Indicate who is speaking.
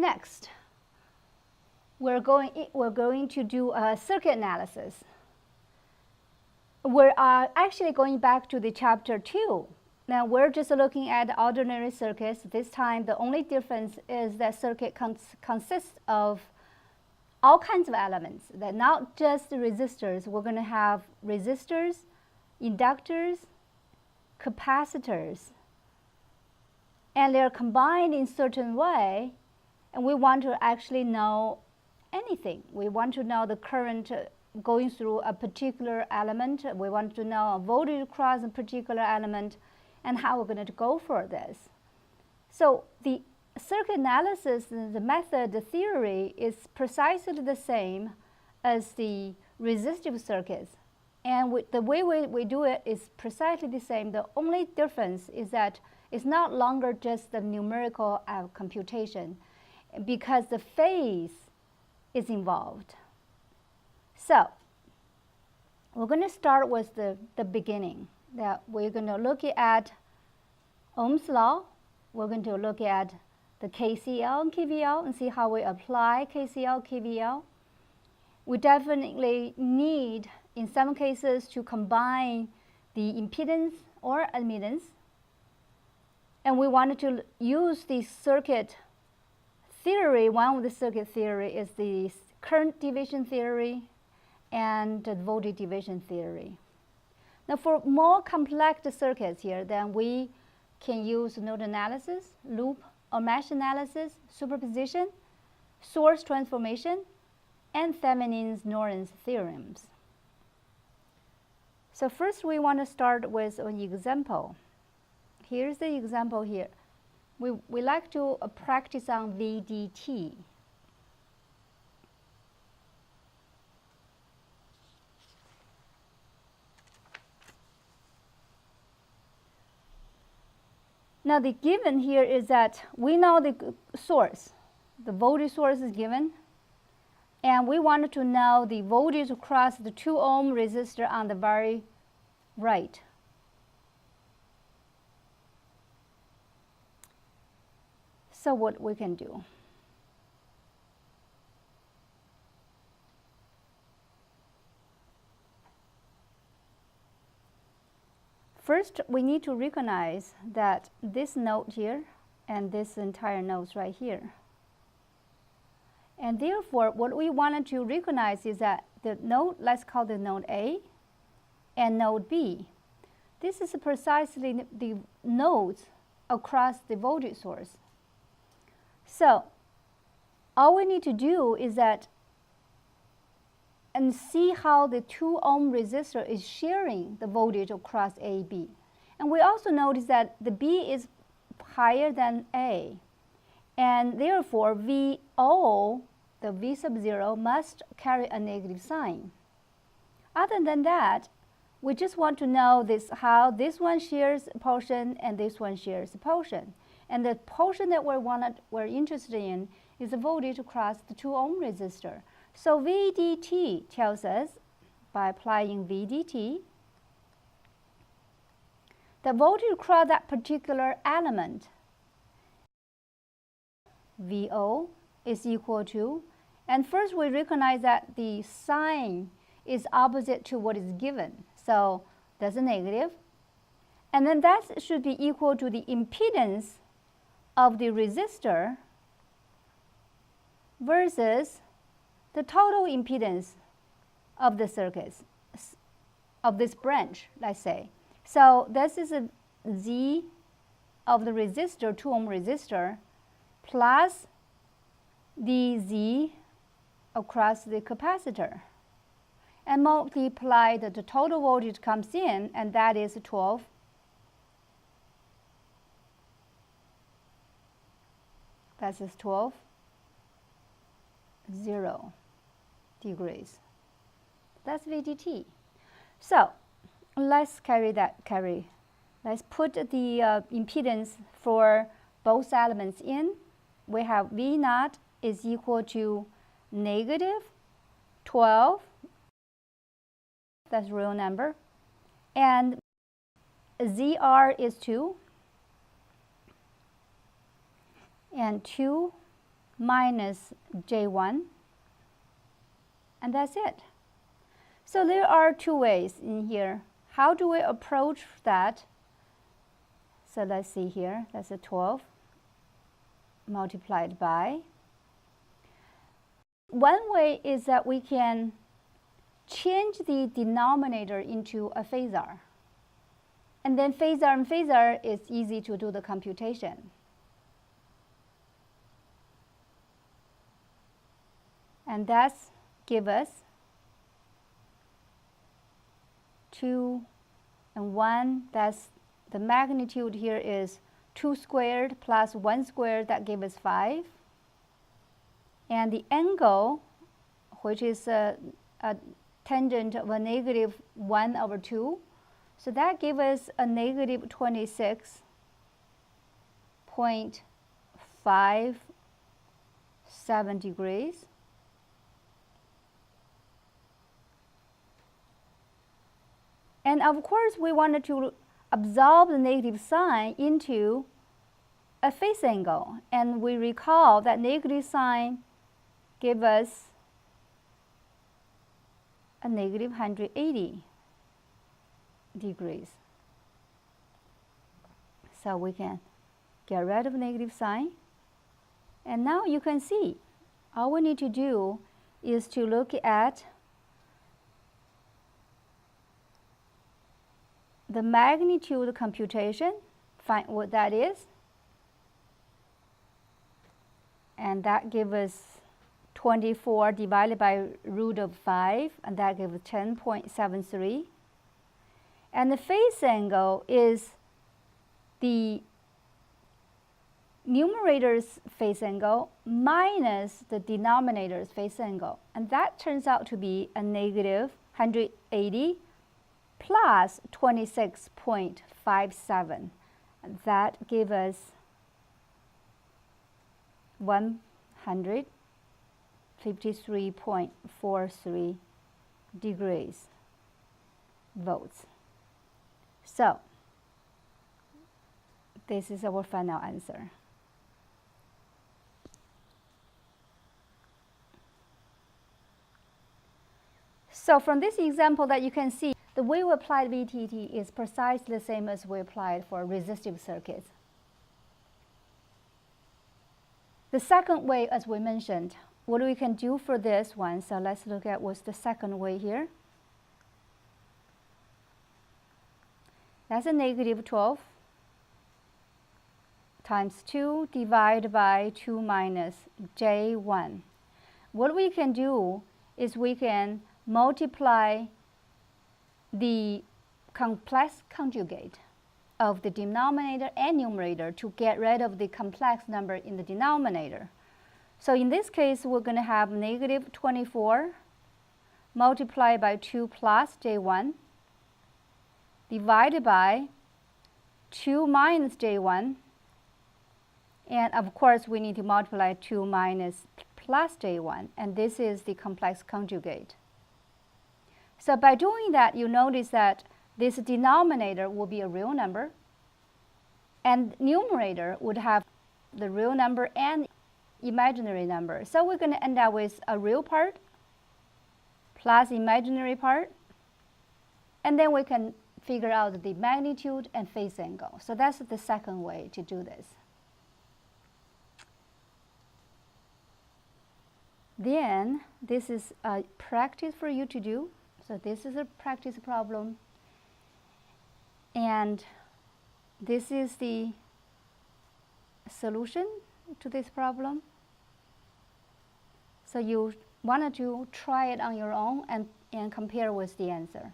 Speaker 1: Next, we're going to do a circuit analysis. We're actually going back to the chapter 2. Now we're just looking at ordinary circuits. This time the only difference is that circuit consists of all kinds of elements. That not just the resistors. We're going to have resistors, inductors, capacitors, and they're combined in certain way, and we want to actually know anything. We want to know the current going through a particular element. We want to know a voltage across a particular element and how we're going to go for this. So the circuit analysis, the method, the theory is precisely the same as the resistive circuits. And the way we do it is precisely the same. The only difference is that it's not longer just the numerical computation, because the phase is involved. So we're going to start with the beginning. That we're going to look at Ohm's law. We're going to look at the KCL and KVL and see how we apply KCL, KVL. We definitely need, in some cases, to combine the impedance or admittance. And we wanted to use the circuit theory. One of the circuit theory is the current division theory and the voltage division theory. Now for more complex circuits here, then we can use node analysis, loop or mesh analysis, superposition, source transformation, and Thevenin's-Norton's theorems. So first we want to start with an example. Here's the example here. We like to practice on VDT. Now the given here is that we know the source. The voltage source is given. And we wanted to know the voltage across the 2 ohm resistor on the very right. So what we can do. First, we need to recognize that this node here and this entire node right here. And therefore, what we wanted to recognize is that the node, let's call the node A and node B. This is precisely the nodes across the voltage source. So all we need to do is that and see how the 2 ohm resistor is sharing the voltage across A, B. And we also notice that the B is higher than A. And therefore, VO, the V sub 0, must carry a negative sign. Other than that, we just want to know how this one shares a portion and this one shares a portion. And the portion that we're interested in is the voltage across the 2 ohm resistor. So VDT tells us, by applying VDT, the voltage across that particular element, VO, is equal to, and first we recognize that the sign is opposite to what is given. So that's a negative. And then that should be equal to the impedance of the resistor versus the total impedance of the circuits, of this branch, let's say. So this is a Z of the resistor, 2 ohm resistor, plus the Z across the capacitor. And multiply the total voltage comes in, and that is 12. That is 12, 0 degrees. That's VDT. So let's let's put the impedance for both elements in. We have V naught is equal to negative 12, that's real number, and ZR is 2, and 2 minus J1, and that's it. So there are two ways in here. How do we approach that? So let's see here, that's a 12 multiplied by. One way is that we can change the denominator into a phasor. And then phasor and phasor is easy to do the computation. And that's give us 2 and 1. That's the magnitude here is 2 squared plus 1 squared, that gives us 5. And the angle, which is a tangent of a negative 1 over 2, so that gives us a negative 26.57 degrees. And of course, we wanted to absorb the negative sign into a phase angle. And we recall that negative sign gives us a negative 180 degrees. So we can get rid of negative sign. And now you can see, all we need to do is to look at the magnitude computation, find what that is, and that gives us 24 divided by root of 5, and that gives 10.73. And the phase angle is the numerator's phase angle minus the denominator's phase angle, and that turns out to be a negative 180 plus 26.57. That gives us 153.43 degrees volts. So this is our final answer. So from this example that you can see, the way we applied VTT is precisely the same as we applied for resistive circuits. The second way, as we mentioned, what we can do for this one, so let's look at what's the second way here. That's a negative 12 times 2 divided by 2 minus J1. What we can do is we can multiply the complex conjugate of the denominator and numerator to get rid of the complex number in the denominator. So in this case, we're going to have negative 24 multiplied by 2 plus J1 divided by 2 minus J1. And of course, we need to multiply 2 minus plus J1. And this is the complex conjugate. So by doing that, you notice that this denominator will be a real number, and numerator would have the real number and imaginary number. So we're going to end up with a real part plus imaginary part, and then we can figure out the magnitude and phase angle. So that's the second way to do this. Then this is a practice for you to do. So this is a practice problem, and this is the solution to this problem. So you wanted to try it on your own and compare with the answer.